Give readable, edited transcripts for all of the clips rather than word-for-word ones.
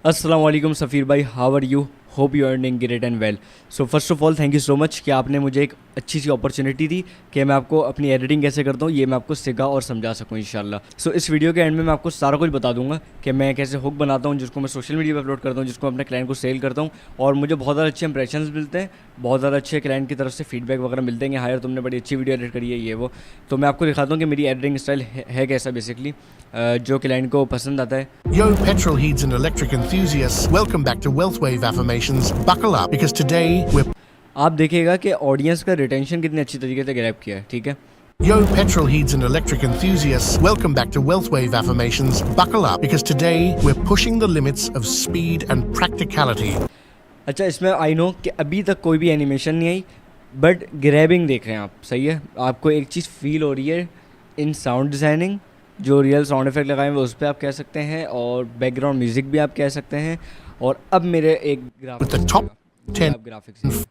अस्सलाम वालेकुम सफ़ीर भाई, how are you? Hope you earning great and well. So first of all thank you so much कि आपने मुझे एक अच्छी सी अपॉर्चुनिटी दी कि मैं आपको अपनी एडिटिंग कैसे करता हूँ ये मैं आपको सिखा और समझा सकूँ इंशाल्लाह। सो इस वीडियो के एंड में मैं आपको सारा कुछ बता दूंगा कि मैं कैसे हुक बनाता हूँ जिसको मैं सोशल मीडिया पर अपलोड करता हूँ, जिसको अपने क्लाइंट को सेल करता हूँ और मुझे बहुत ज़्यादा अच्छे इंप्रेशंस मिलते हैं, बहुत ज़्यादा अच्छे क्लाइंट की तरफ से फीडबैक वगैरह मिलते हैं कि हाँ यार तुमने बड़ी अच्छी वीडियो एडिट करी है ये वो। तो मैं आपको दिखाता हूँ कि मेरी एडिटिंग स्टाइल है कैसा बेसिकली जो क्लाइंट को पसंद आता है। Yo, petrol heads and electric enthusiasts, welcome back to Wealthwave Affirmations. Buckle up because today we're आप देखिएगा कि ऑडियंस का रिटेंशन कितनी अच्छी तरीके से ग्रैब किया है, ठीक है। Yo, petrol heads and electric enthusiasts, welcome back to Wealthwave Affirmations. Buckle up because today we're pushing the limits of speed and practicality. अच्छा, इसमें आई नो कि अभी तक कोई भी एनिमेशन नहीं आई, बट ग्रैबिंग देख रहे हैं आप, सही है। आपको एक चीज़ फील हो रही है इन साउंड डिज़ाइनिंग, जो रियल साउंड इफेक्ट लगाए हुए उस पर आप कह सकते हैं, और बैकग्राउंड म्यूज़िक भी आप कह सकते हैं। और अब मेरे एक With the top 10 ग्राफिक्स,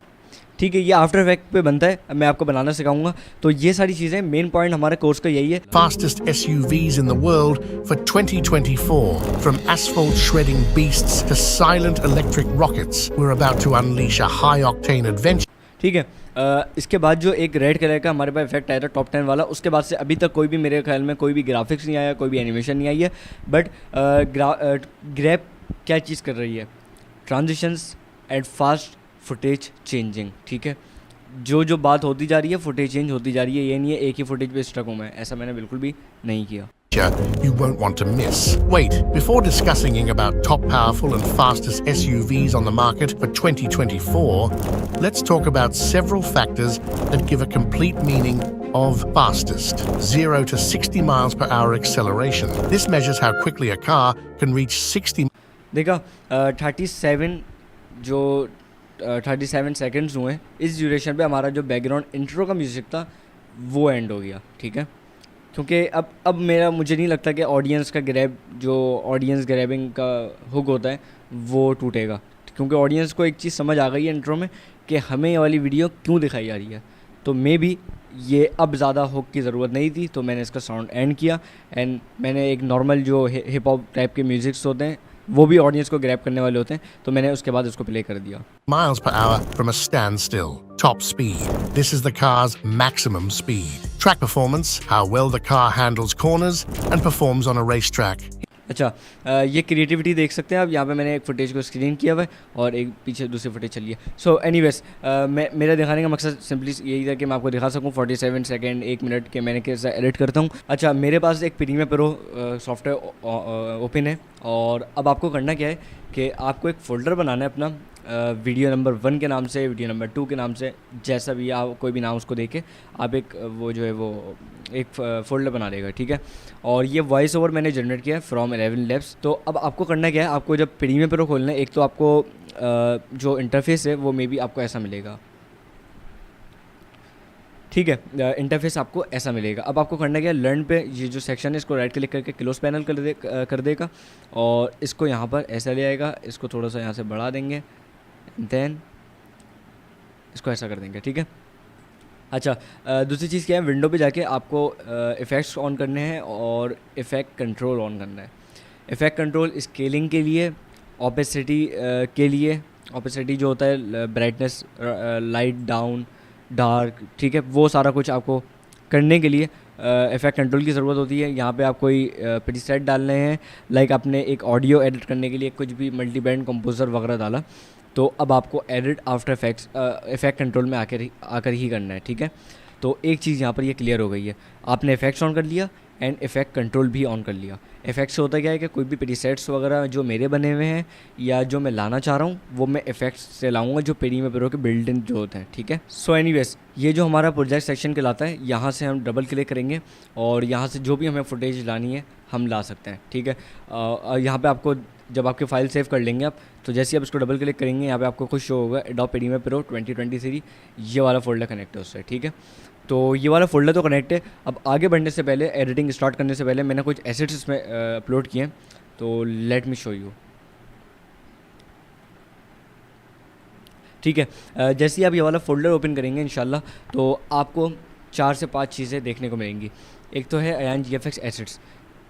ठीक है, ये आफ्टर इफेक्ट पे बनता है। अब मैं आपको बनाना सिखाऊंगा। तो ये सारी चीज़ें मेन पॉइंट हमारे कोर्स का यही है। fastest SUVs in the world for 2024. From asphalt shredding beasts to silent electric rockets, we're about to unleash a high-octane adventure. ठीक है। इसके बाद जो एक रेड कलर का हमारे पास इफेक्ट आया था टॉप 10 वाला, उसके बाद से अभी तक कोई भी मेरे ख्याल में कोई भी ग्राफिक्स नहीं आया, कोई भी एनिमेशन नहीं आई है। बट ग्रैब क्या चीज़ कर रही है? Transitions and fast footage changing, ठीक है। जो बात होती जा रही है, फुटेज चेंज होती जा रही है। ये नहीं है एक ही फुटेज पे स्टक हूँ मैं, ऐसा मैंने बिल्कुल भी नहीं किया। You won't want to miss. Wait, before discussing about top powerful and fastest SUVs on the market for 2024, let's talk about several factors that give a complete meaning of fastest. 0 to 60 miles per hour acceleration. This measures how quickly a car can reach 60. देखा 37 जो 37 seconds हुए इस duration पे हमारा जो background intro का music था वो एंड हो गया, ठीक है। क्योंकि अब मेरा मुझे नहीं लगता कि ऑडियंस का ग्रैब, जो ऑडियंस ग्रैबिंग का हुक होता है वो टूटेगा, क्योंकि ऑडियंस को एक चीज़ समझ आ गई है इंट्रो में कि हमें ये वाली वीडियो क्यों दिखाई जा रही है। तो मे बी ये अब ज़्यादा हुक की ज़रूरत नहीं थी, तो मैंने इसका साउंड एंड किया एंड मैंने एक नॉर्मल जो हिप हॉप टाइप के म्यूज़िक्स होते हैं वो भी ऑडियंस को ग्रैब करने वाले होते हैं, तो मैंने उसके बाद इसको प्ले कर दिया। Miles per hour from a standstill. Top speed. This is the car's maximum speed. Track performance. How well the car handles corners and performs on a racetrack. अच्छा, ये क्रिएटिविटी देख सकते हैं आप। यहाँ पे मैंने एक फुटेज को स्क्रीन किया हुआ है और एक पीछे दूसरी फुटेज चली है। सो एनीवेज, मेरा दिखाने का मकसद सिंपली यही था कि मैं आपको दिखा सकूँ 47 सेकंड 1 मिनट के मैंने कैसे एडिट करता हूँ। अच्छा, मेरे पास एक प्रीमियर प्रो सॉफ्टवेयर ओपन है और अब आपको करना क्या है कि आपको एक फ़ोल्डर बनाना है अपना, वीडियो नंबर 1 के नाम से, वीडियो नंबर 2 के नाम से, जैसा भी आप कोई भी नाम उसको देके आप एक वो जो है वो एक फ़ोल्डर बना लेगा, ठीक है। और ये वॉइस ओवर मैंने जनरेट किया है फ्रॉम 11 लैब्स। तो अब आपको करना क्या है, आपको जब प्रीमियर प्रो खोलना है, एक तो आपको जो इंटरफेस है वो मे बी आपको ऐसा मिलेगा, ठीक है। इंटरफेस आपको ऐसा मिलेगा। अब आपको करना क्या है, लर्न पे ये जो सेक्शन है इसको राइट क्लिक करके क्लोज पैनल कर देगा और इसको यहाँ पर ऐसा ले आएगा। इसको थोड़ा सा यहाँ से बढ़ा देंगे, देन इसको ऐसा कर देंगे, ठीक है। अच्छा, दूसरी चीज़ क्या है, विंडो पे जाके आपको इफ़ेक्ट्स ऑन करने हैं और इफ़ेक्ट कंट्रोल ऑन करना है। इफ़ेक्ट कंट्रोल स्केलिंग के लिए, ऑपेसिटी के लिए, ऑपेसिटी जो होता है ब्राइटनेस, लाइट डाउन, डार्क, ठीक है, वो सारा कुछ आपको करने के लिए इफ़ेक्ट कंट्रोल की ज़रूरत होती है। यहाँ पे आप कोई प्रीसेट डालने हैं, लाइक आपने एक ऑडियो एडिट करने के लिए कुछ भी मल्टी बैंड कंपोजर वगैरह डाला, तो अब आपको edit after effects effect control में आकर ही करना है, ठीक है। तो एक चीज़ यहाँ पर ये क्लियर हो गई है, आपने इफ़ेक्ट्स ऑन कर लिया एंड इफ़ेक्ट कंट्रोल भी ऑन कर लिया। इफ़ेक्ट्स होता क्या है कि कोई भी प्रीसेट्स वगैरह जो मेरे बने हुए हैं या जो मैं लाना चाह रहा हूँ वो मैं इफ़ेक्ट्स से लाऊंगा जो प्रीमियर प्रो के बिल्ट इन जो होते हैं, ठीक है। सो एनीवेज, ये जो हमारा प्रोजेक्ट सेक्शन कहलाता है, यहाँ से हम डबल क्लिक करेंगे और यहाँ से जो भी हमें फुटेज लानी है हम ला सकते हैं, ठीक है। यहाँ पर आपको जब आपकी फ़ाइल सेव कर लेंगे आप, तो जैसे आप इसको डबल क्लिक करेंगे यहाँ पे आपको खुद शो होगा एडोब प्रीमियर प्रो 2023, ये वाला फ़ोल्डर कनेक्ट है उससे, ठीक है। तो ये वाला फ़ोल्डर तो कनेक्ट है। अब आगे बढ़ने से पहले, एडिटिंग स्टार्ट करने से पहले मैंने कुछ एसेट्स इसमें अपलोड किए हैं, तो लेट मी शो यू, ठीक है। जैसे ही आप ये वाला फ़ोल्डर ओपन करेंगे इंशाल्लाह, तो आपको 4 से 5 चीज़ें देखने को मिलेंगी। एक तो है अयान GFX एसेट्स,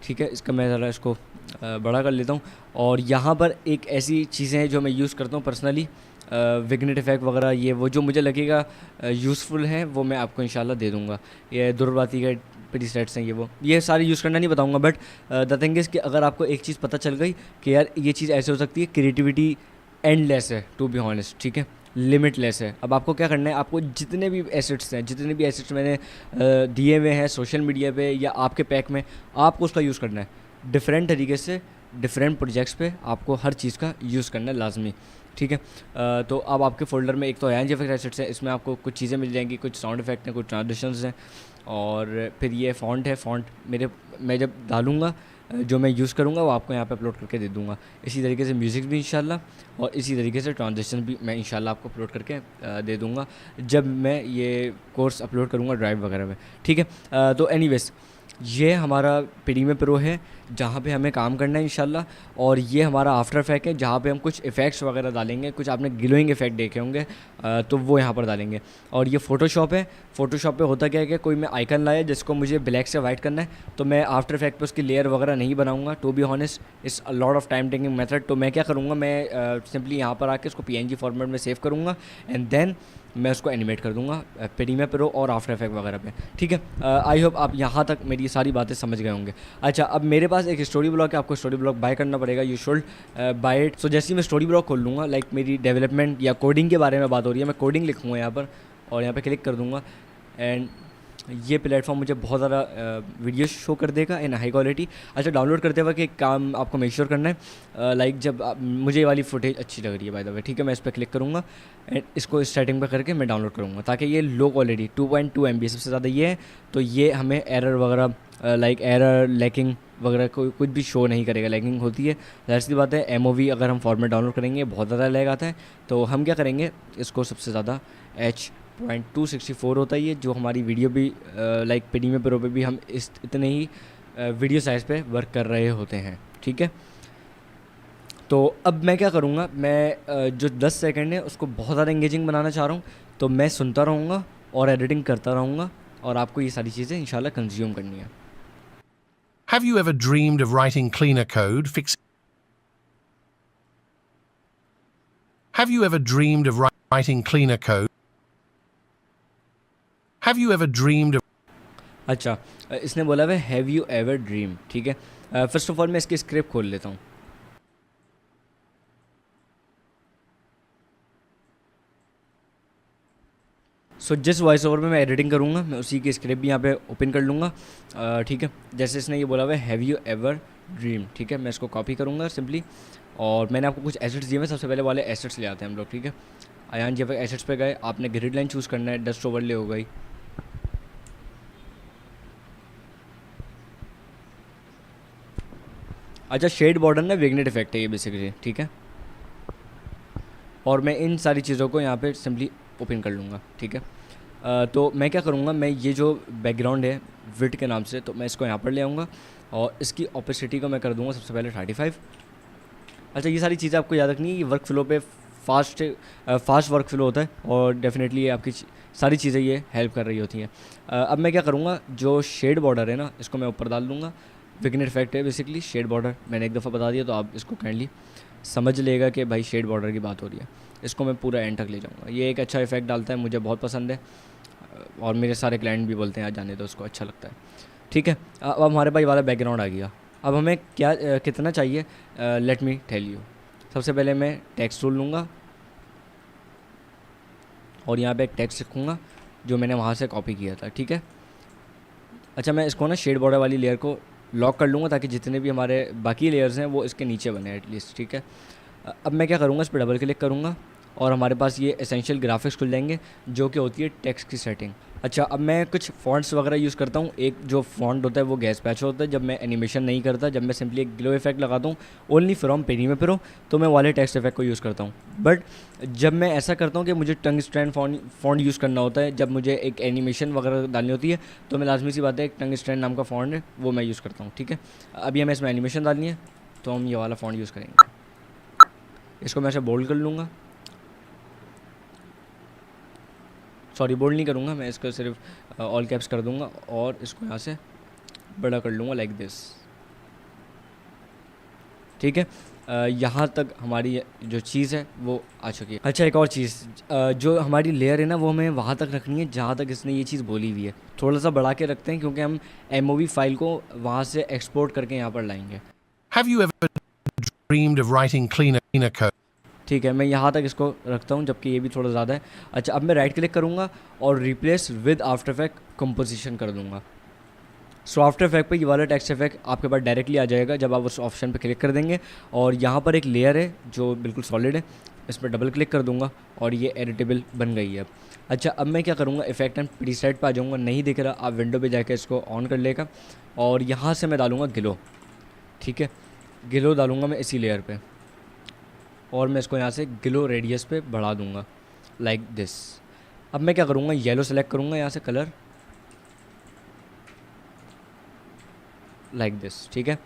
ठीक है। इसका मैं ज़रा इसको बड़ा कर लेता हूँ। और यहाँ पर एक ऐसी चीज़ें हैं जो मैं यूज़ करता हूँ पर्सनली, विग्नेट इफेक्ट वगैरह, ये वो जो मुझे लगेगा यूज़फुल है वो मैं आपको इंशाल्लाह दे दूँगा। ये दुर्वाती के प्रीसेट्स हैं, ये सारे यूज़ करना नहीं बताऊँगा, बट द थिंग इज़ कि अगर आपको एक चीज़ पता चल गई कि यार ये चीज़ ऐसे हो सकती है, क्रिएटिविटी एंडलेस है टू बी ऑनेस्ट, ठीक है, लिमिटलेस है। अब आपको क्या करना है, आपको जितने भी एसेट्स मैंने दिए हुए हैं सोशल मीडिया पे या आपके पैक में, आपको उसका यूज़ करना है डिफरेंट तरीके से, डिफरेंट प्रोजेक्ट्स पे आपको हर चीज़ का यूज़ करना है लाजमी, ठीक है। तो अब आपके फ़ोल्डर में एक तो एनजी इफेक्ट एसेट्स है, इसमें आपको कुछ चीज़ें मिल जाएंगी, कुछ साउंड इफेक्ट हैं, कुछ ट्रांजिशंस हैं, और फिर ये फ़ॉन्ट है। फ़ॉन्ट मैं जब डालूँगा जो मैं यूज़ करूँगा वो आपको यहाँ पे अपलोड करके दे दूँगा। इसी तरीके से म्यूज़िक भी इंशाल्लाह, और इसी तरीके से ट्रांजिशन भी मैं इंशाल्लाह आपको अपलोड करके दे दूँगा जब मैं ये कोर्स अपलोड करूँगा ड्राइव वगैरह में, ठीक है। तो एनीवेज़ ये हमारा प्रीमियर प्रो है जहाँ पे हमें काम करना है इंशाल्लाह, और ये हमारा आफ्टर इफेक्ट है जहाँ पे हम कुछ इफ़ेक्ट्स वगैरह डालेंगे, कुछ आपने ग्लोइंग इफेक्ट देखे होंगे तो वो यहाँ पर डालेंगे। और ये फ़ोटोशॉप है। फ़ोटोशॉप पे होता क्या है कि कोई मैं आइकन लाया जिसको मुझे ब्लैक से वाइट करना है, तो मैं आफ्टर इफेक्ट पे उसकी लेयर वगैरह नहीं बनाऊँगा, to be honest it's a lot of time taking method. तो मैं क्या करूँगा, मैं सिंपली यहाँ पर आके उसको PNG फॉर्मेट में सेव करूँगा एंड देन मैं उसको एनिमेट कर दूँगा प्रीमियर प्रो और आफ्टर इफेक्ट वगैरह पे, ठीक है। आई होप आप यहाँ तक मेरी सारी बातें समझ गए होंगे। अच्छा, अब मेरे पास एक स्टोरी ब्लॉक है, आपको स्टोरी ब्लॉक बाय करना पड़ेगा, यू शुड बाय इट। सो जैसे ही मैं स्टोरी ब्लॉक खोल लूँगा, लाइक मेरी डेवलपमेंट या कोडिंग के बारे में बात हो रही है, मैं कोडिंग लिखूँगा यहाँ पर और यहाँ पर क्लिक कर दूँगा, एंड ये प्लेटफॉर्म मुझे बहुत ज़्यादा वीडियो शो कर देगा इन हाई क्वालिटी। अच्छा, डाउनलोड करते वक्त एक काम आपको मेक श्योर करना है, लाइक जब मुझे ये वाली फुटेज अच्छी लग रही है बाय द वे, ठीक है, मैं इस पर क्लिक करूँगा एंड इसको इस सेटिंग पर करके मैं डाउनलोड करूँगा, ताकि ये लो क्वालिटी 2.2 MB सबसे ज़्यादा ये है, तो ये हमें एरर वगैरह लाइक एरर लैकिंग वगैरह कुछ भी शो नहीं करेगा। लैकिंग होती है, ज़ाहिर सी बात है, MOV अगर हम फॉर्मेट डाउनलोड करेंगे बहुत ज़्यादा लैग आता है, तो हम क्या करेंगे, इसको सबसे ज़्यादा H.264 होता है ये, जो हमारी वीडियो भी लाइक प्रीमियर प्रो पे भी हम इतने ही वीडियो साइज़ पे वर्क कर रहे होते हैं, ठीक है। तो अब मैं क्या करूँगा, मैं जो 10 सेकंड है उसको बहुत ज़्यादा इंगेजिंग बनाना चाह रहा हूँ, तो मैं सुनता रहूँगा और एडिटिंग करता रहूँगा, और आपको ये सारी चीज़ें इंशाल्लाह कंज्यूम करनी है। Have you ever dreamed of writing cleaner code, Have you ever dreamed of writing cleaner code? Have you ever dreamed of अच्छा, इसने बोला है हैव यू एवर ड्रीम, ठीक है। फर्स्ट ऑफ ऑल मैं इसकी स्क्रिप्ट खोल लेता हूँ। सो जिस वॉइस ओवर में मैं एडिटिंग करूँगा मैं उसी की स्क्रिप्ट भी यहाँ पे ओपन कर लूँगा, ठीक है। जैसे इसने ये बोला हुआ है हैव यू एवर ड्रीम, ठीक है, मैं इसको कॉपी करूँगा सिंपली, और मैंने आपको कुछ एसेट्स दिए हैं, सबसे पहले वाले एसेट्स ले आते हैं हम लोग, ठीक है। आयान जी एसेट्स पे गए, आपने ग्रिड लाइन चूज़ करना है, डस्ट ओवरले हो गई, अच्छा, शेड बॉर्डर ना विग्नेट इफेक्ट है ये बेसिकली, ठीक है। और मैं इन सारी चीज़ों को यहाँ पे सिंपली ओपन कर लूँगा, ठीक है। तो मैं क्या करूँगा, मैं ये जो बैकग्राउंड है विड के नाम से, तो मैं इसको यहाँ पर ले आऊँगा और इसकी ऑपेसिटी को मैं कर दूँगा सबसे पहले 35। अच्छा, ये सारी चीज़ें आपको याद रखनी है, ये वर्क फ्लो पे फास्ट वर्क फ्लो होता है, और डेफिनेटली ये आपकी सारी चीज़ें ये हेल्प कर रही होती हैं। अब मैं क्या करूँगा, जो शेड बॉर्डर है ना इसको मैं ऊपर डाल दूँगा, विग्नेट इफेक्ट है बेसिकली शेड बॉर्डर, मैंने एक दफ़ा बता दिया, तो आप इसको काइंडली समझ लेगा कि भाई शेड बॉर्डर की बात हो रही है। इसको मैं पूरा एंड तक ले जाऊँगा, ये एक अच्छा इफेक्ट डालता है, मुझे बहुत पसंद है, और मेरे सारे क्लाइंट भी बोलते हैं आज जाने तो उसको अच्छा लगता है, ठीक है। अब हमारे पास वाला बैकग्राउंड आ गया। अब हमें क्या कितना चाहिए, लेट मी टेल यू। सबसे पहले मैं टेक्स्ट टूल लूँगा और यहाँ पे एक टेक्स्ट लिखूँगा जो मैंने वहाँ से कॉपी किया था, ठीक है। अच्छा, मैं इसको ना शेड बॉर्डर वाली लेयर को लॉक कर लूँगा ताकि जितने भी हमारे बाकी लेयर्स हैं वो इसके नीचे बने एटलीस्ट, ठीक है। अब मैं क्या करूँगा, इस पर डबल क्लिक करूँगा और हमारे पास ये एसेंशियल ग्राफिक्स खुल जाएंगे जो कि होती है टेक्स्ट की सेटिंग। अच्छा, अब मैं कुछ फ़ॉन्ट्स वगैरह यूज़ करता हूँ। एक जो फ़ॉन्ट होता है वो गैस पैच होता है, जब मैं एनिमेशन नहीं करता, जब मैं सिंपली एक ग्लो इफेक्ट लगाता हूँ ओनली फ्रॉम प्रीमियर प्रो, तो मैं वाले टेक्स्ट इफेक्ट को यूज़ करता हूँ। बट जब मैं ऐसा करता हूँ कि मुझे टंग स्ट्रैंड फ़ॉन्ट यूज़ करना होता है, जब मुझे एक एनिमेशन वगैरह डालनी होती है, तो मैं लाजमी सी बात है एक टंग स्ट्रैंड नाम का फ़ॉन्ट है वो मैं यूज़ करता हूँ, ठीक है। अभी हमें इसमें एनिमेशन डालनी है तो हम ये वाला फ़ॉन्ट यूज़ करेंगे। इसको मैं ऐसे बोल्ड कर लूँगा, सॉरी बोल्ड नहीं करूँगा, मैं इसको सिर्फ ऑल कैप्स कर दूँगा और इसको यहाँ से बड़ा कर लूँगा लाइक दिस। ठीक है। यहाँ तक हमारी जो चीज़ है वो आ चुकी है। अच्छा, एक और चीज़, जो हमारी लेयर है ना वो हमें वहाँ तक रखनी है जहाँ तक इसने ये चीज़ बोली हुई है। थोड़ा सा बढ़ा के रखते हैं क्योंकि हम MOV फाइल को वहाँ से एक्सपोर्ट करके यहाँ पर लाएंगे। Have you ever dreamed of writing cleaner code? ठीक है, मैं यहाँ तक इसको रखता हूँ जबकि ये भी थोड़ा ज़्यादा है। अच्छा, अब मैं राइट क्लिक करूँगा और replace with after effect composition कर दूँगा। सो आफ्टर इफेक्ट पे ये वाला टेक्स्ट इफेक्ट आपके पास डायरेक्टली आ जाएगा जब आप उस ऑप्शन पे क्लिक कर देंगे। और यहाँ पर एक लेयर है जो बिल्कुल सॉलिड है, इस पर डबल क्लिक कर दूंगा और ये एडिटेबल बन गई है अब। अच्छा, अब मैं क्या करूँगा, इफेक्ट एंड प्रीसेट पे आ जाऊँगा। नहीं दिख रहा, आप विंडो पे जाकर इसको ऑन कर लेगा और यहाँ से मैं डालूँगा ग्लो। ठीक है, ग्लो डालूँगा मैं इसी लेयर पे और मैं इसको यहाँ से ग्लो रेडियस पे बढ़ा दूँगा लाइक दिस। अब मैं क्या करूँगा, येलो सेलेक्ट करूँगा यहाँ से कलर लाइक दिस। ठीक है,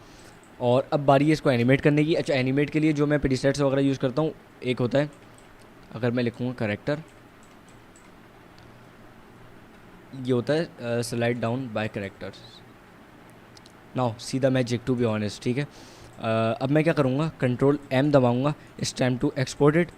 और अब बारी है इसको एनिमेट करने की। अच्छा, एनिमेट के लिए जो मैं प्रीसेट्स वगैरह यूज़ करता हूँ, एक होता है, अगर मैं लिखूँगा करेक्टर, ये होता है slide down by characters. Now see the magic to be honest. ठीक है, अब मैं क्या करूँगा, कंट्रोल M दबाऊँगा, it's time to export it.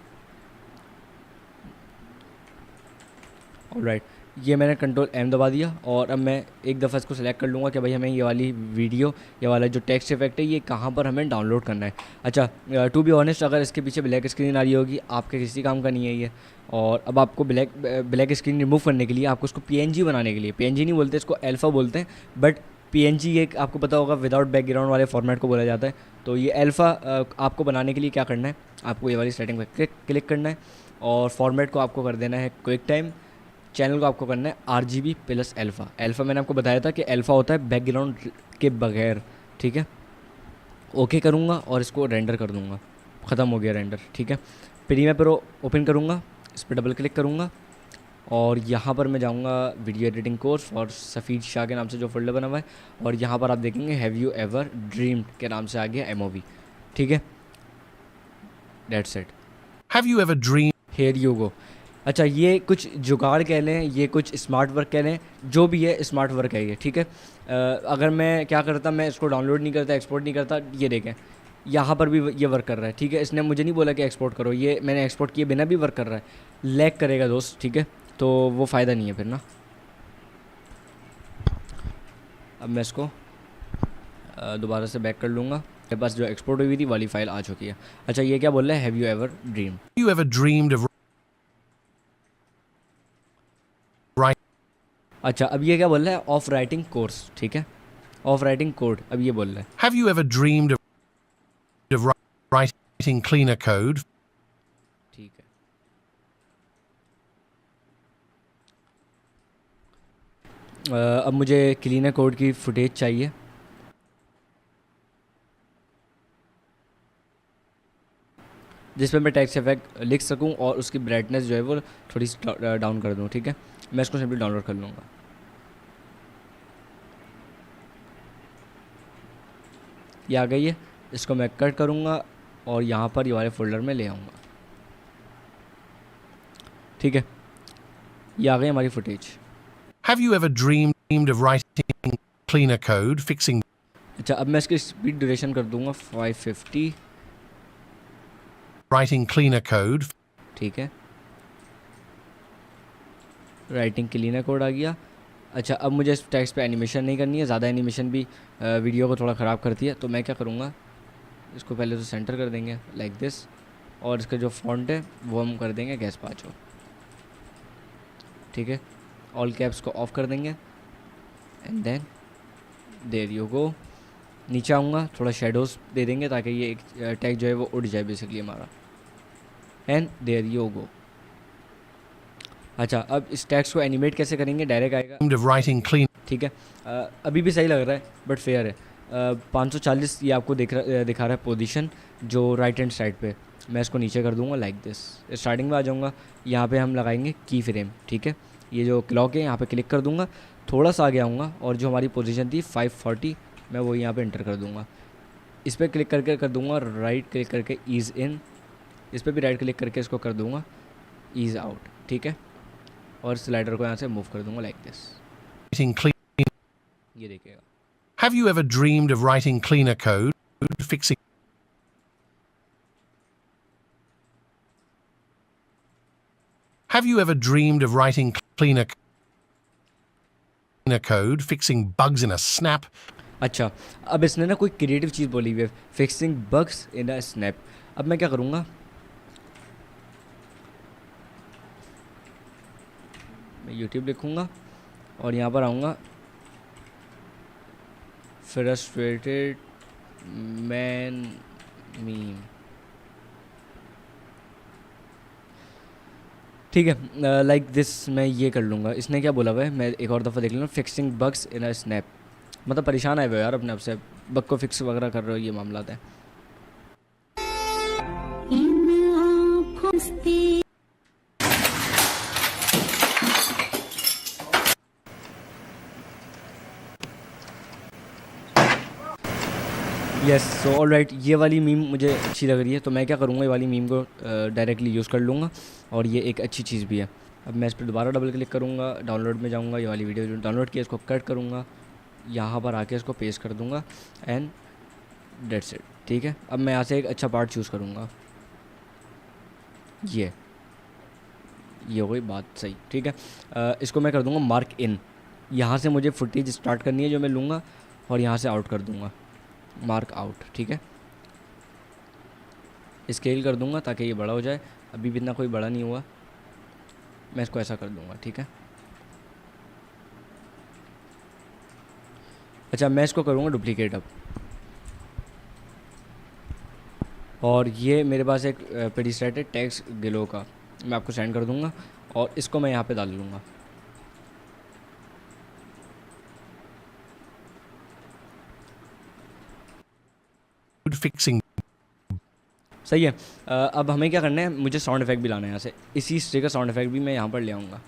Alright, ये मैंने कंट्रोल M दबा दिया और अब मैं एक दफ़ा इसको सेलेक्ट कर लूँगा कि भाई हमें ये वाली वीडियो, ये वाला जो टेक्स्ट इफेक्ट है ये कहाँ पर हमें डाउनलोड करना है। अच्छा, टू बी ऑनेस्ट, अगर इसके पीछे ब्लैक स्क्रीन आ रही होगी, आपके किसी काम का नहीं है ये। और अब आपको ब्लैक स्क्रीन रिमूव करने के लिए आपको उसको PNG बनाने के लिए, PNG नहीं बोलते इसको, अल्फ़ा बोलते हैं, बट PNG एक आपको पता होगा विदाउट बैकग्राउंड वाले फॉर्मेट को बोला जाता है। तो ये अल्फ़ा आपको बनाने के लिए क्या करना है, आपको ये वाली सेटिंग पर क्लिक करना है और फॉर्मेट को आपको कर देना है क्विक टाइम। चैनल को आपको करना है RGB प्लस अल्फ़ा। अल्फ़ा मैंने आपको बताया था कि अल्फ़ा होता है बैकग्राउंड के बगैर। ठीक है, ओके करूँगा और इसको रेंडर कर दूँगा। ख़त्म हो गया रेंडर। ठीक है, प्रीमियर प्रो ओपन करूँगा, इस पर डबल क्लिक करूँगा और यहाँ पर मैं जाऊँगा video editing course for Safeed Shah के नाम से जो फोल्डर बना हुआ है, और यहाँ पर आप देखेंगे हैव यू एवर ड्रीम्ड के नाम से आ गया MOV। ठीक है, that's it. Have you ever dreamed? Here you go. अच्छा, ये कुछ जुगाड़ कह लें, ये कुछ स्मार्ट वर्क कह लें, जो भी है स्मार्ट वर्क है ये। ठीक है, अगर मैं क्या करता, मैं इसको डाउनलोड नहीं करता, एक्सपोर्ट नहीं करता, ये देखें यहाँ पर भी ये वर्क कर रहा है। ठीक है, इसने मुझे नहीं बोला कि एक्सपोर्ट करो, ये मैंने एक्सपोर्ट किए बिना भी वर्क कर रहा है। लैग करेगा दोस्त, ठीक है, तो वो फ़ायदा नहीं है फिर ना। अब मैं इसको दोबारा से बैक कर लूँगा, मेरे पास जो एक्सपोर्ट हुई थी वाली फ़ाइल आ चुकी है। अच्छा, ये क्या बोल रहा है, have you ever dream? You ever dreamed of writing? अच्छा, अब ये क्या बोल रहा है, ऑफ राइटिंग कोर्स। ठीक है, ऑफ राइटिंग कोड, अब ये बोल रहा है। Have you ever dreamed of writing cleaner code? ठीक है, अब मुझे क्लीनर कोड की फुटेज चाहिए। जिस पर मैं टेक्स्ट इफेक्ट लिख सकूं और उसकी ब्राइटनेस जो है वो थोड़ी सी डाउन कर दूं। ठीक है, मैं इसको सिंपली डाउनलोड कर लूँगा। ये आ गई है, इसको मैं कट करूँगा और यहाँ पर ये वाले फोल्डर में ले आऊँगा। ठीक है, ये आ गई हमारी footage. Have you ever dreamed of writing cleaner code, fixing? अच्छा, अब मैं इसकी स्पीड ड्यूरेशन कर दूँगा 550। Writing cleaner code. ठीक है, राइटिंग क्लीनर कोड आ गया। अच्छा, अब मुझे इस टेक्स्ट पे एनिमेशन नहीं करनी है, ज़्यादा एनिमेशन भी वीडियो को थोड़ा ख़राब करती है। तो मैं क्या करूँगा, इसको पहले तो सेंटर कर देंगे लाइक दिस, और इसका जो फॉन्ट है वो हम कर देंगे गैस्पाचो। ठीक है, ऑल कैप्स को ऑफ कर देंगे and then there you go. नीचे आऊँगा, थोड़ा शेडोज़ दे देंगे ताकि ये एक टेक्स्ट जो है वो उड़ जाए बेसिकली हमारा, एंड देयर यू गो। अच्छा, अब इस टेक्स्ट को एनिमेट कैसे करेंगे, डायरेक्ट आएगा। Of writing clean. ठीक है, अभी भी सही लग रहा है बट फेयर है। 540 ये आपको दिखा रहा है पोजीशन जो राइट हैंड साइड पे। मैं इसको नीचे कर दूंगा लाइक दिस। स्टार्टिंग में आ जाऊंगा, यहाँ पे हम लगाएंगे की फ्रेम। ठीक है, ये जो क्लॉक है यहाँ पे क्लिक कर दूंगा, थोड़ा सा आगे आऊँगा और जो हमारी पोजीशन थी 540 मैं वो यहाँ पे इंटर कर दूँगा। इस पर क्लिक करके कर दूँगा राइट क्लिक करके ईज़ इन, इस पर भी राइट क्लिक करके इसको कर दूँगा ईज़ आउट। ठीक है, और स्लाइडर को यहाँ से मूव कर दूँगा लाइक दिस। Writing clean. ये देखिएगा। Have you ever dreamed of writing cleaner code, fixing? Have you ever dreamed of writing cleaner code, fixing bugs in a snap? अच्छा, अब इसने ना कोई क्रिएटिव चीज़ बोली हुई है, fixing bugs in a snap. अब मैं क्या करूँगा, मैं यूट्यूब लिखूँगा और यहाँ पर आऊँगा फ्रस्ट्रेटेड मैन मीम। ठीक है, लाइक दिस मैं ये कर लूँगा। इसने क्या बोला हुआ है, मैं एक और दफ़ा देख लूँगा, fixing bugs in a snap. मतलब परेशान आए हुए हो यार अपने आप से, बग को फिक्स वगैरह कर रहे हो, ये मामला है। यस, सो ऑल राइट, ये वाली मीम मुझे अच्छी लग रही है, तो मैं क्या करूँगा, ये वाली मीम को डायरेक्टली यूज़ कर लूँगा और ये एक अच्छी चीज़ भी है। अब मैं इस पर दोबारा डबल क्लिक करूँगा, डाउनलोड में जाऊँगा, ये वाली वीडियो जो डाउनलोड किया इसको कट करूँगा, यहाँ पर आके इसको पेस्ट कर दूँगा एंड डेट्स इट। ठीक है, अब मैं यहाँ से एक अच्छा पार्ट चूज़ करूँगा, ये हो गई बात सही। ठीक है, इसको मैं कर दूँगा मार्क इन। यहाँ से मुझे फुटेज स्टार्ट करनी है जो मैं लूँगा और यहाँ से आउट कर दूँगा, मार्क आउट। ठीक है, स्केल कर दूँगा ताकि ये बड़ा हो जाए। अभी भी इतना कोई बड़ा नहीं हुआ, मैं इसको ऐसा कर दूँगा। ठीक है, अच्छा मैं इसको करूँगा डुप्लीकेट अब, और ये मेरे पास एक प्रीसेट है टेक्स्ट गिलो का, मैं आपको सेंड कर दूँगा और इसको मैं यहाँ पे डाल लूँगा। Fixing. सही है, अब हमें क्या करना है, मुझे साउंड इफेक्ट भी लाना है यहाँ से, इसी हिस्से का साउंड इफेक्ट भी मैं यहाँ पर ले आऊँगा,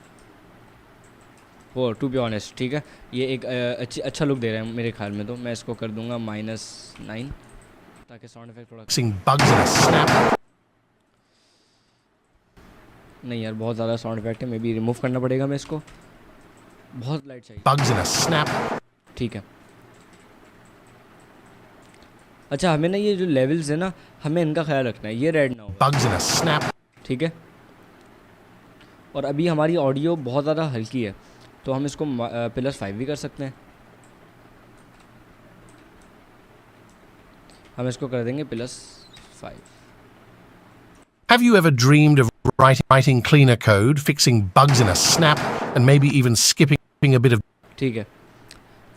वो टू बी ऑनेस्ट। ठीक है, ये एक अच्छा लुक दे रहा है मेरे ख्याल में, तो मैं इसको कर दूँगा -9 ताकि साउंड इफेक्ट थोड़ा नहीं यार, बहुत ज़्यादा साउंड इफेक्ट है, मे बी रिमूव करना पड़ेगा मैं इसको, बहुत लाइट चाहिए। Bugs in a snap. ठीक है, अच्छा हमें ना ये जो लेवल्स है ना, हमें इनका ख्याल रखना है, ये रेड ना हो। Bugs in a snap. ठीक है, और अभी हमारी ऑडियो बहुत ज़्यादा हल्की है, तो हम इसको +5 भी कर सकते हैं। हम इसको कर देंगे +5। Have you ever dreamed of writing cleaner code, fixing bugs in a snap, and maybe even skipping a bit of ठीक है,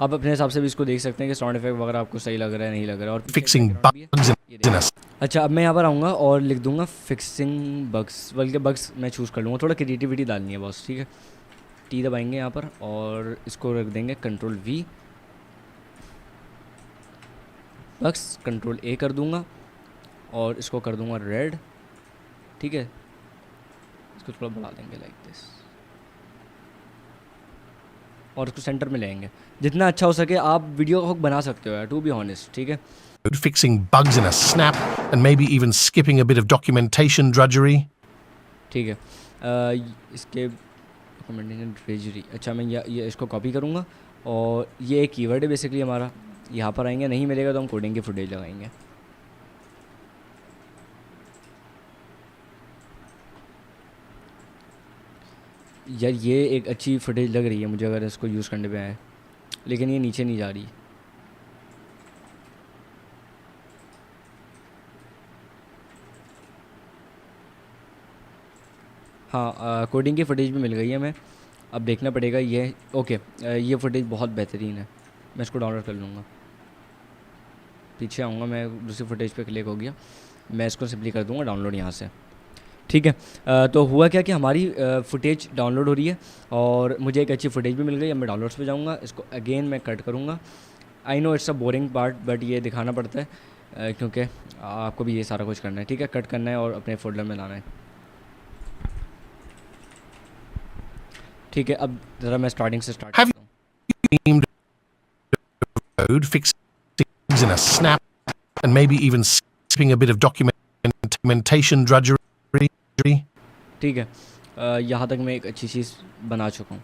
आप अपने हिसाब से भी इसको देख सकते हैं कि साउंड इफेक्ट वगैरह आपको सही लग रहा है नहीं लग रहा है, और fixing bugs in a अच्छा अब मैं यहाँ पर आऊँगा और लिख दूँगा फिक्सिंग बग्स, बल्कि बग्स मैं चूज़ कर लूँगा, थोड़ा क्रिएटिविटी डालनी है बॉस। ठीक है, टी दबाएंगे यहाँ पर और इसको रख देंगे Ctrl+V, बग्स Ctrl+A कर दूँगा और इसको कर दूँगा रेड। ठीक है, इसको थोड़ा बढ़ा देंगे लाइक दिस और इसको सेंटर में ले आएंगे। जितना अच्छा हो सके आप वीडियो को बना सकते हो यार, टू बी ऑनेस्ट। ठीक है, fixing bugs in a snap, and maybe even skipping a bit of documentation drudgery. ठीक है, इसके डॉक्यूमेंटेशन ड्रेजरी। अच्छा मैं ये इसको कॉपी करूँगा और ये एक कीवर्ड है बेसिकली हमारा, यहाँ पर आएंगे, नहीं मिलेगा तो हम कोडिंग की फुटेज लगाएंगे। यार ये एक अच्छी फुटेज लग रही है मुझे अगर इसको यूज़ करने पे आए, लेकिन ये नीचे नहीं जा रही। हाँ, कोडिंग की फुटेज भी मिल गई है, मैं अब देखना पड़ेगा ये। ओके, ये फुटेज बहुत बेहतरीन है, मैं इसको डाउनलोड कर लूँगा। पीछे आऊँगा मैं, दूसरी फुटेज पे क्लिक हो गया, मैं इसको सिंपली कर दूँगा डाउनलोड यहाँ से। ठीक है, तो हुआ क्या कि हमारी फुटेज डाउनलोड हो रही है और मुझे एक अच्छी फुटेज भी मिल गई। अब मैं डाउनलोड्स पे जाऊँगा, इसको अगेन मैं कट करूँगा। I know it's a boring part, but ये दिखाना पड़ता है क्योंकि आपको भी ये सारा कुछ करना है। ठीक है, कट करना है और अपने फोल्डर में लाना है। ठीक है, अब ज़रा मैं स्टार्टिंग से स्टार्ट करता हूँ। Code fixing in a snap, and maybe even skipping a bit of documentation drudgery. ठीक है, यहाँ तक मैं एक अच्छी चीज़ बना चुका हूँ।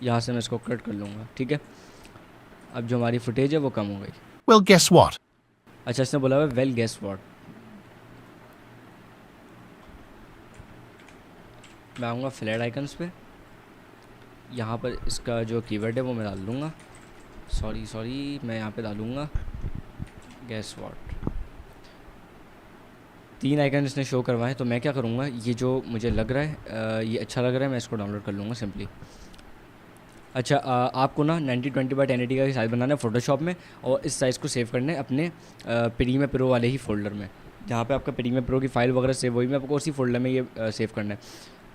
यहाँ से मैं इसको कट कर लूँगा। ठीक है, अब जो हमारी फुटेज है वो कम हो गई। Well, guess what? अच्छा इसने बोला है वेल गेस व्हाट। मैं आऊँगा फ्लैट आइकन्स पे, यहाँ पर इसका जो कीवर्ड है वो मैं डाल दूँगा, सॉरी मैं यहाँ पे डालूँगा गेस व्हाट। 3 आइकन इसने शो करवाए, तो मैं क्या करूँगा, ये जो मुझे लग रहा है ये अच्छा लग रहा है, मैं इसको डाउनलोड कर लूँगा सिंपली। अच्छा आपको ना 9020x1080 का साइज़ बनाना है फ़ोटोशॉप में, और इस साइज़ को सेव करना है अपने प्रीमियर प्रो वाले ही फ़ोल्डर में, जहाँ पे आपका प्रीमियर प्रो की फ़ाइल वगैरह सेव हुई, मैं आपको उसी फ़ोल्डर में ये सेव करना है।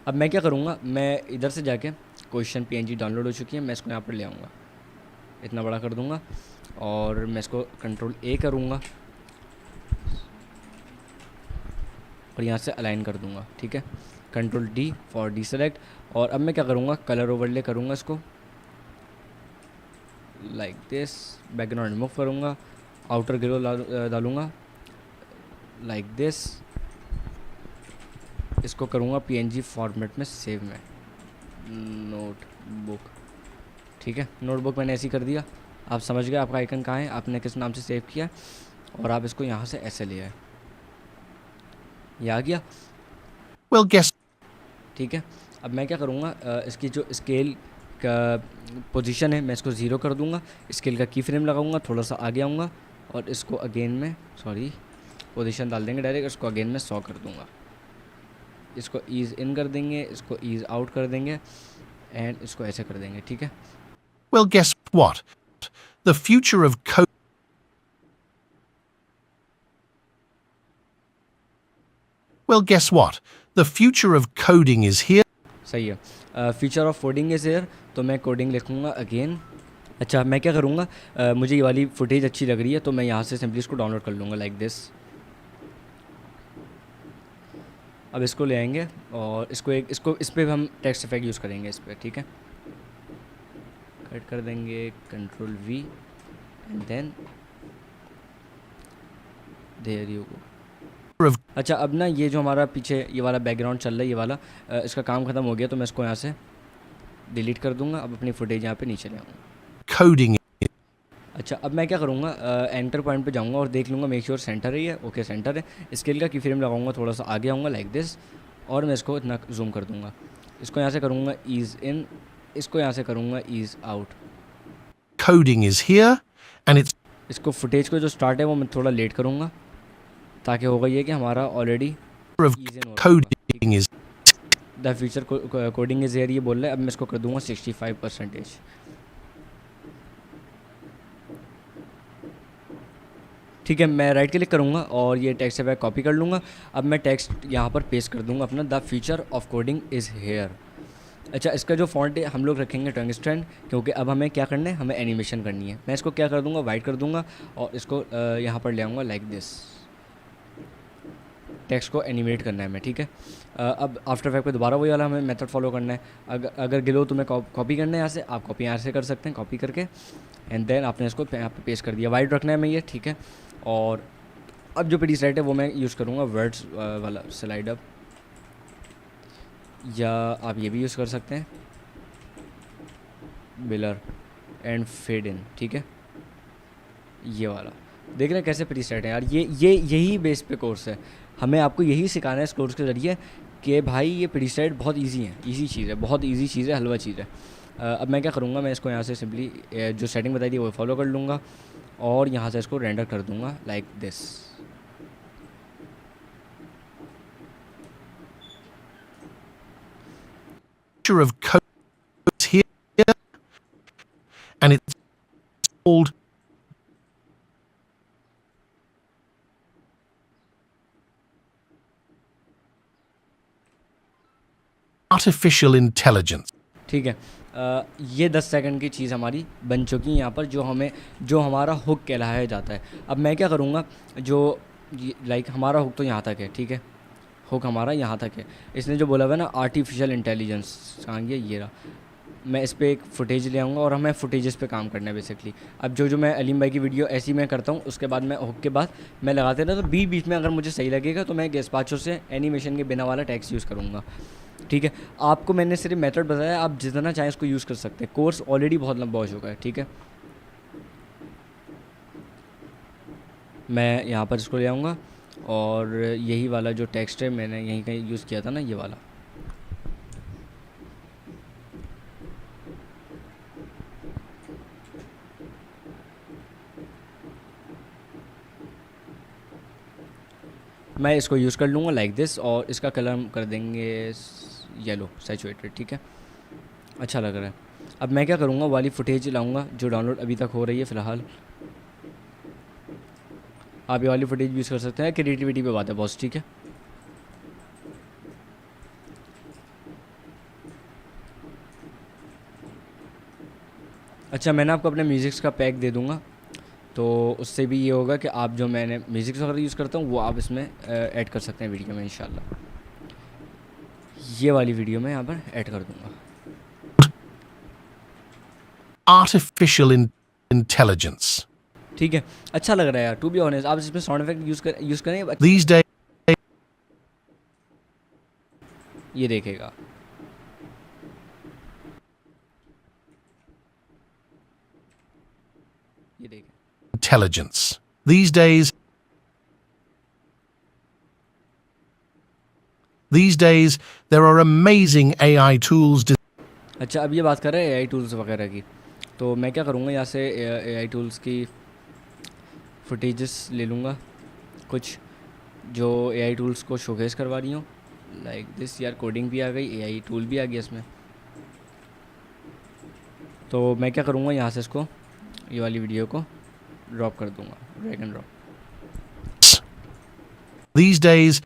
अब मैं क्या करूँगा, मैं इधर से जाके क्वेश्चन PNG डाउनलोड हो चुकी है, मैं इसको यहाँ पर ले आऊँगा, इतना बड़ा कर दूँगा, और मैं इसको कंट्रोल A करूँगा और यहाँ से अलाइन कर दूँगा, ठीक है, कंट्रोल D फॉर डीसेलेक्ट। और अब मैं क्या करूँगा, कलर ओवरले करूँगा इसको लाइक दिस, बैकग्राउंड रिमूव करूँगा, आउटर ग्लो डालूँगा लाइक दिस, इसको करूँगा PNG फॉर्मेट में सेव में, नोटबुक, ठीक है, नोटबुक मैंने ऐसे ही कर दिया। आप समझ गए आपका आइकन कहाँ है, आपने किस नाम से सेव किया, और आप इसको यहाँ से ऐसे ले आए, ये आ गया। Well, guess ठीक है, अब मैं क्या करूँगा, इसकी जो स्केल का पोजीशन है मैं इसको 0 कर दूँगा, स्केल का की फ्रेम लगाऊँगा, थोड़ा सा आगे आऊँगा, और इसको अगेन में पोजीशन डाल देंगे डायरेक्ट, इसको अगेन में 100 कर दूँगा, इसको ईज़ इन कर देंगे, इसको ईज़ आउट कर देंगे, एंड इसको ऐसे कर देंगे, ठीक है। well, guess what? The future of code. Well, guess what? The future of coding is here. सही है, feature of coding is here, तो मैं कोडिंग लिखूँगा अगेन। अच्छा मैं क्या करूँगा, मुझे ये वाली फुटेज अच्छी लग रही है, तो मैं यहाँ से सिंपली इसको डाउनलोड कर लूँगा लाइक दिस। अब इसको ले आएंगे और इसको इस पर हम टेक्स्ट इफेक्ट यूज़ करेंगे इस पर, ठीक है, कट कर देंगे, control V and then there you go. अच्छा अब ना ये जो हमारा पीछे ये वाला बैकग्राउंड चल रहा है, ये वाला इसका काम ख़त्म हो गया, तो मैं इसको यहाँ से डिलीट कर दूँगा। अब अपनी फुटेज यहाँ पे नीचे ले आऊँगा। Coding. अच्छा अब मैं क्या करूँगा, एंटर पॉइंट पे जाऊँगा और देख लूँगा मेक श्योर सेंटर ही है, ओके सेंटर है। स्केल का की फ्रेम लगाऊँगा, थोड़ा सा आगे आऊँगा लाइक दिस, और मैं इसको इतना जूम कर दूँगा, इसको यहाँ से करूँगा ईज़ इन, इसको यहाँ से करूँगा ease out. Coding is here, and it's इसको फुटेज को जो स्टार्ट है वो मैं थोड़ा लेट करूँगा, ताकि होगा ये कि हमारा already of coding is the future coding is here ये बोल रहा है। अब मैं इसको कर दूँगा 65%। ठीक है, मैं राइट क्लिक करूँगा और ये टेक्स्ट इफेक्ट कॉपी कर लूँगा। अब मैं टेक्स्ट यहाँ पर पेस्ट कर दूँगा अपना, the future of coding is here. अच्छा इसका जो फॉन्ट है हम लोग रखेंगे टंगस्टन, क्योंकि अब हमें क्या करना है, हमें एनिमेशन करनी है। मैं इसको क्या कर दूँगा, वाइट कर दूँगा और इसको यहाँ पर ले आऊँगा लाइक दिस, टेक्स्ट को एनिमेट करना है मैं, ठीक है। अब आफ्टर इफेक्ट पे दोबारा वही वाला हमें मेथड फॉलो करना है। अगर गिलो तुम्हें कॉपी करना है यहाँ से, आप कॉपी यहाँ से कर सकते हैं, कॉपी करके एंड देन आपने इसको यहाँ पे पेस्ट कर दिया। वाइट रखना है मैं ये, ठीक है। और अब जो प्रीसेट है वो मैं यूज़ करूँगा वर्ड्स वाला स्लाइड अप, या आप ये भी यूज़ कर सकते हैं बिलर एंड फेड इन, ठीक है। ये वाला देख रहे हैं कैसे प्रीसेट है यार, ये यही बेस पे कोर्स है। हमें आपको यही सिखाना है इस कोर्स के ज़रिए कि भाई ये प्रीसेट बहुत इजी है, इजी चीज़ है, बहुत इजी चीज़ है, हलवा चीज़ है। अब मैं क्या करूँगा, मैं इसको यहाँ से सिंपली जो सेटिंग बताई थी वो फॉलो कर लूँगा और यहाँ से इसको रेंडर कर दूँगा like this. of code is here, and it's called artificial intelligence. ठीक है, ये 10 सेकंड की चीज़ हमारी बन चुकी है यहाँ पर, जो हमारा हुक कहलाया जाता है। अब मैं क्या करूँगा, जो लाइक हमारा हुक तो यहाँ तक है, ठीक है, हुक हमारा यहाँ तक है। इसने जो बोला हुआ है ना आर्टिफिशियल इंटेलिजेंस, कहाँ गया ये रहा। मैं इस पर एक फुटेज ले आऊँगा और हमें फुटेजेस पे काम करना है बेसिकली। अब जो मैं अलीम भाई की वीडियो ऐसी मैं करता हूँ, उसके बाद मैं हुक के बाद मैं लगाते रहता, तो बीच में अगर मुझे सही लगेगा तो मैं गेस्पाचो से एनिमेशन के बिना वाला टेक्स्ट यूज़ करूँगा, ठीक है। आपको मैंने सिर्फ मेथड बताया, आप जितना चाहें उसको यूज़ कर सकते हैं। कोर्स ऑलरेडी बहुत लंबा हो चुका है, ठीक है। मैं यहाँ पर इसको ले आऊँगा और यही वाला जो टेक्स्ट है मैंने यहीं कहीं यूज़ किया था ना, ये वाला मैं इसको यूज़ कर लूँगा लाइक दिस, और इसका कलर हम कर देंगे येलो सैचुरेटेड, ठीक है, अच्छा लग रहा है। अब मैं क्या करूँगा, वाली फुटेज लाऊँगा जो डाउनलोड अभी तक हो रही है फ़िलहाल। आप ये वाली फुटेज यूज़ कर सकते हैं, क्रिएटिविटी पे बात है बॉस, ठीक है। अच्छा, मैंने आपको अपने म्यूज़िक्स का पैक दे दूँगा, तो उससे भी ये होगा कि आप जो मैंने म्यूज़िक्स वगैरह यूज़ करता हूँ वो आप इसमें ऐड कर सकते हैं वीडियो में इंशाल्लाह। ये वाली वीडियो में यहाँ पर ऐड कर दूँगा। Artificial intelligence. ठीक है, अच्छा लग रहा है यार, टू बी ऑनेस्ट। आप इसमें साउंड इफेक्ट यूज़ करें, These days, ये देखेगा। ये देखें, intelligence. These days, there are amazing AI tools. अच्छा अब ये बात कर रहे हैं एआई टूल्स वगैरह की, तो मैं क्या करूँगा, यहाँ से एआई टूल्स की फुटेजेस ले लूँगा कुछ जो एआई टूल्स को शोकेस करवा रही हूँ लाइक दिस। यार कोडिंग भी आ गई, एआई टूल भी आ गया इसमें। तो मैं क्या करूँगा, यहाँ से इसको ये वाली वीडियो को ड्रॉप कर दूँगा, drag and drop. These days,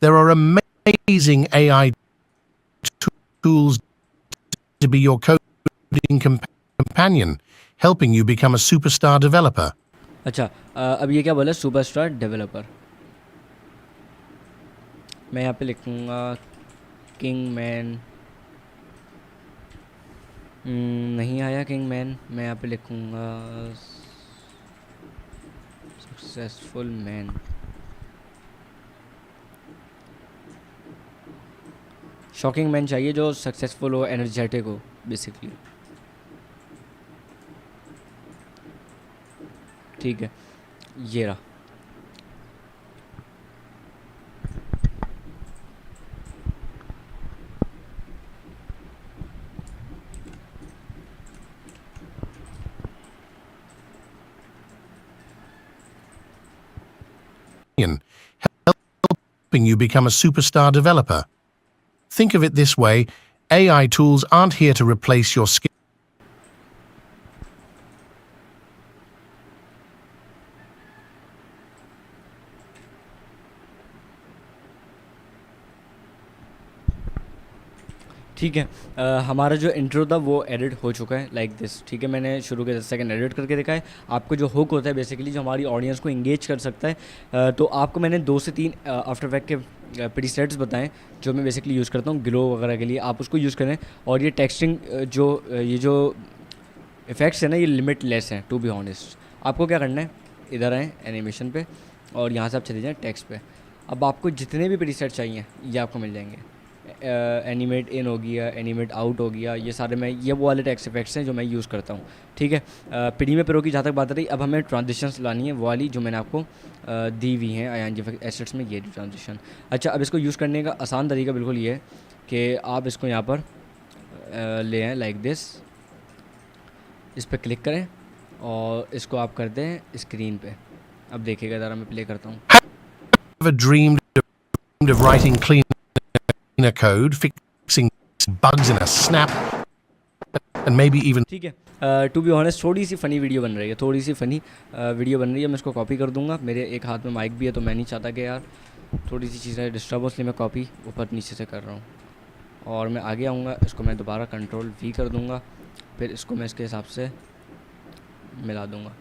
there are amazing AI tools to be your coding companion, helping you become a superstar developer. अच्छा अब ये क्या बोला, सुपरस्टार डेवलपर। मैं यहाँ पे लिखूँगा किंग मैन, नहीं आया किंग मैन। मैं यहाँ पे लिखूँगा सक्सेसफुल मैन। शॉकिंग मैन चाहिए जो सक्सेसफुल हो, एनर्जेटिक हो बेसिकली, ठीक है, ये रहा। Helping you become a superstar developer. Think of it this way, AI tools aren't here to replace your skills. ठीक है, हमारा जो इंट्रो था वो एडिट हो चुका है लाइक दिस, ठीक है। मैंने शुरू के 10 सेकंड एडिट करके देखा है। आपको जो हुक होता है बेसिकली जो हमारी ऑडियंस को इंगेज कर सकता है, तो आपको मैंने 2 से 3 आफ्टर इफेक्ट के प्रीसेट्स बताएं जो मैं बेसिकली यूज़ करता हूँ ग्लो वगैरह के लिए। आप उसको यूज़ करें, और ये टेक्सटिंग ये जो इफ़ेक्ट्स है ना, ये लिमिटलेस हैं टू बी ऑनेस्ट। आपको क्या करना है, इधर आएँ एनिमेशन पे, और यहाँ से आप चले जाएँ टेक्स्ट पे। अब आपको जितने भी प्रीसेट चाहिए ये आपको मिल जाएंगे। एनिमेट इन हो गया, एनिमेट आउट हो गया, ये सारे मैं ये वो वाले टेक्स्ट इफेक्ट्स हैं जो मैं यूज़ करता हूँ, ठीक है। प्रीमियर प्रो की जहाँ तक बात रही, अब हमें ट्रांजिशंस लानी है, वो वाली जो मैंने आपको दी हुई हैं आईएनजी एसेट्स में, ये ट्रांजिशन। अच्छा अब इसको यूज़ करने का आसान तरीका बिल्कुल ये है कि आप इसको यहाँ पर ले आएँ लाइक दिस, इस पर क्लिक करें और इसको आप कर दें स्क्रीन पे। अब देखिएगा ज़रा, मैं प्ले करता हूँ। Ever dreamed of writing cleaner code, fixing bugs in a snap, and maybe even... ठीक है, टू बी ऑनेस्ट थोड़ी सी फ़नी वीडियो बन रही है, थोड़ी सी फ़नी वीडियो बन रही है। मैं इसको कॉपी कर दूंगा, मेरे एक हाथ में माइक भी है, तो मैं नहीं चाहता कि यार थोड़ी सी चीज़ें डिस्टर्ब हो, इसलिए मैं कॉपी ऊपर नीचे से कर रहा हूँ। और मैं आगे आऊँगा, इसको मैं दोबारा कंट्रोल V कर दूँगा, फिर इसको मैं इसके हिसाब से मिला दूँगा।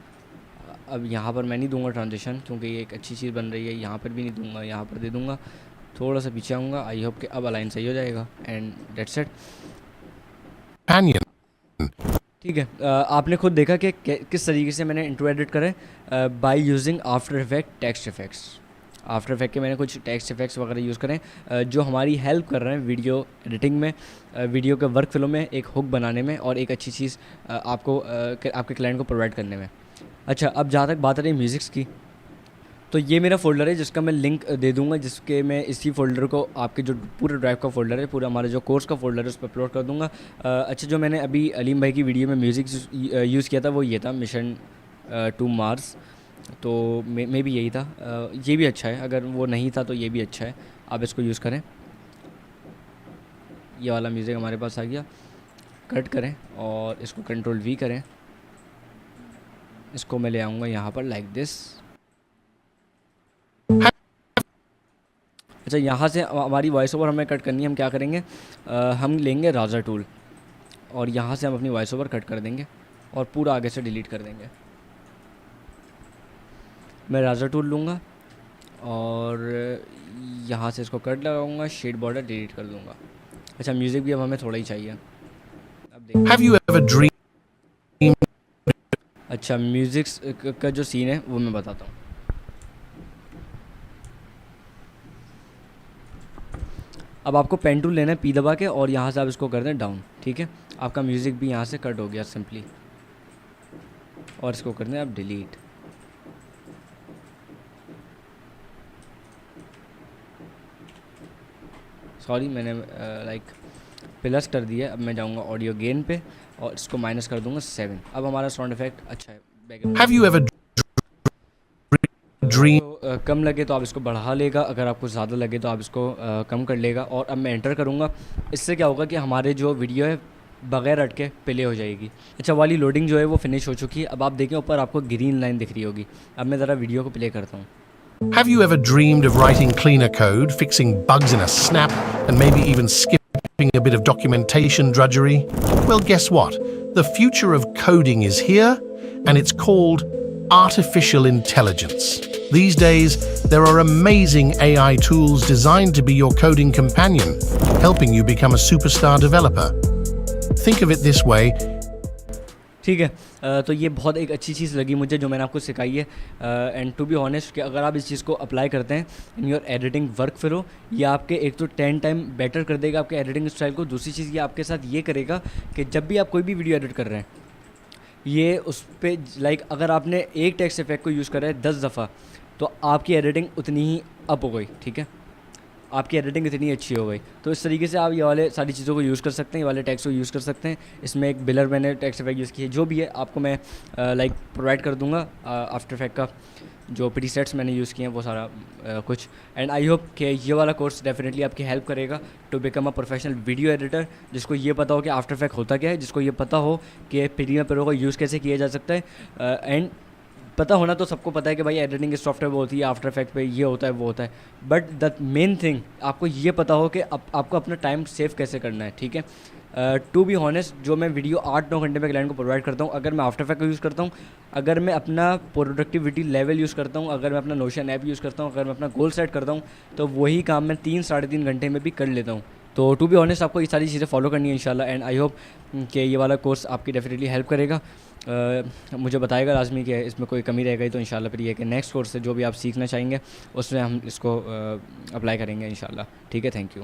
अब यहाँ पर मैं नहीं दूँगा ट्रांजिशन, क्योंकि ये एक अच्छी चीज़ बन रही है। यहाँ पर भी नहीं दूँगा, यहाँ पर दे दूँगा। थोड़ा सा पीछे आऊँगा, आई होप कि अब अलाइन सही हो जाएगा, एंड डेट्स इट। ठीक है, आपने खुद देखा कि किस तरीके से मैंने इंट्रो एडिट करे by using after effect text effects. After effect के मैंने कुछ टेक्स्ट इफेक्ट्स वगैरह यूज़ करें जो हमारी हेल्प कर रहे हैं वीडियो एडिटिंग में, वीडियो के वर्क फ्लो में, एक हुक बनाने में, और एक अच्छी चीज़ आपको आपके क्लाइंट को प्रोवाइड करने में। अच्छा अब जहाँ तक बात रही म्यूज़िक्स की, तो ये मेरा फ़ोल्डर है जिसका मैं लिंक दे दूंगा, जिसके मैं इसी फ़ोल्डर को आपके जो पूरे ड्राइव का फ़ोल्डर है, पूरा हमारा जो कोर्स का फ़ोल्डर है, उस पर अपलोड कर दूंगा। अच्छा जो मैंने अभी अलीम भाई की वीडियो में म्यूज़िक यूज़ किया था वो ये था, मिशन टू मार्स। तो मे भी यही था। ये भी अच्छा है, अगर वो नहीं था तो ये भी अच्छा है, आप इसको यूज़ करें। ये वाला म्यूज़िक हमारे पास आ गया। कट करें और इसको कंट्रोल वी करें, इसको मैं ले आऊँगा यहाँ पर लाइक दिस। अच्छा, यहाँ से हमारी वॉइस ओवर हमें कट करनी है। हम क्या करेंगे, हम लेंगे राज़र टूल और यहाँ से हम अपनी वॉइस ओवर कट कर देंगे और पूरा आगे से डिलीट कर देंगे। मैं राज़र टूल लूँगा और यहाँ से इसको कट लगाऊंगा, शेड बॉर्डर डिलीट कर दूँगा। अच्छा, म्यूज़िक भी अब हमें थोड़ा ही चाहिए। अब देखिए, Have you ever dreamed अच्छा म्यूज़िक का जो सीन है वो मैं बताता हूँ। अब आपको पेन टूल लेना है, पी दबा के, और यहाँ से आप इसको कर दें डाउन। ठीक है, आपका म्यूज़िक भी यहाँ से कट हो गया सिंपली, और इसको कर दें आप डिलीट। सॉरी, मैंने लाइक प्लस कर दिया। अब मैं जाऊँगा ऑडियो गेन पे और इसको माइनस कर दूँगा 7। अब हमारा साउंड इफेक्ट अच्छा है। Background Have you ever dreamed तो कम लगे तो आप इसको बढ़ा लेगा, अगर आपको ज़्यादा लगे तो आप इसको कम कर लेगा। और अब मैं एंटर करूँगा। इससे क्या होगा कि हमारे जो वीडियो है बगैर अटके प्ले हो जाएगी। अच्छा, वाली लोडिंग जो है वो फिनिश हो चुकी है। अब आप देखें ऊपर आपको ग्रीन लाइन दिख रही होगी। अब मैं ज़रा वीडियो को प्ले करता हूँ। Have you ever dreamed of writing cleaner code, fixing bugs in a snap, and maybe even skipping a bit of documentation drudgery? Well, guess what? The future of coding is here, and it's called artificial intelligence. These days, there are amazing AI tools designed to be your coding companion, helping you become a superstar developer. Think of it this way. ठीक है, तो ये बहुत एक अच्छी चीज़ लगी मुझे जो मैंने आपको सिखाई है। एंड टू बी ऑनेस्ट कि अगर आप इस चीज़ को अप्लाई करते हैं in your editing work flow, ये आपके एक तो 10 टाइम बेटर कर देगा आपके एडिटिंग स्टाइल को। दूसरी चीज़ ये आपके साथ ये करेगा कि जब भी आप कोई भी वीडियो एडिट कर रहे हैं, ये उस पर लाइक अगर आपने एक टेक्स्ट इफेक्ट को यूज़ करा है 10 दफ़ा, तो आपकी एडिटिंग उतनी ही अप हो गई। ठीक है, आपकी एडिटिंग इतनी अच्छी हो गई। तो इस तरीके से आप ये वाले सारी चीज़ों को यूज़ कर सकते हैं, ये वाले टेक्स्ट को यूज़ कर सकते हैं। इसमें एक बिलर मैंने टेक्स्ट इफेक्ट यूज़ किया है, जो भी है आपको मैं लाइक प्रोवाइड कर दूंगा। आफ्टर इफेक्ट का जो प्रीसेट्स मैंने यूज़ किए हैं वो सारा कुछ। एंड आई होप कि ये वाला कोर्स डेफिनेटली आपकी हेल्प करेगा to become a professional video editor, जिसको ये पता हो कि आफ्टर इफेक्ट होता क्या है, जिसको ये पता हो कि प्रीमियर प्रो को यूज़ कैसे किया जा सकता है। एंड पता होना तो सबको पता है कि भाई एडिटिंग सॉफ्टवेयर वो होती है, आफ्टर इफेक्ट पे ये होता है वो होता है, बट द मेन थिंग आपको ये पता हो कि आपको अपना टाइम सेव कैसे करना है। ठीक है, टू बी हॉनेस्ट, जो मैं वीडियो 8-9 घंटे में क्लाइंट को प्रोवाइड करता हूँ, अगर मैं आफ्टर इफेक्ट का यूज़ करता हूँ, अगर मैं अपना प्रोडक्टिविटी लेवल यूज़ करता हूँ, अगर मैं अपना नोशन ऐप यूज़ करता हूँ, अगर मैं अपना गोल सेट करता हूँ, तो वही काम मैं 3-3.5 घंटे में भी कर लेता हूँ। तो टू बी ऑनेस्ट आपको ये सारी चीज़ें फॉलो करनी है इंशाल्लाह। एंड आई होप कि ये वाला कोर्स आपकी डेफिनेटली हेल्प करेगा। मुझे बताएगा लाजमी कि इसमें कोई कमी रह गई तो इंशाल्लाह फिर ये कि नेक्स्ट कोर्स से जो भी आप सीखना चाहेंगे उसमें हम इसको अप्लाई करेंगे इंशाल्लाह। ठीक है, थैंक यू।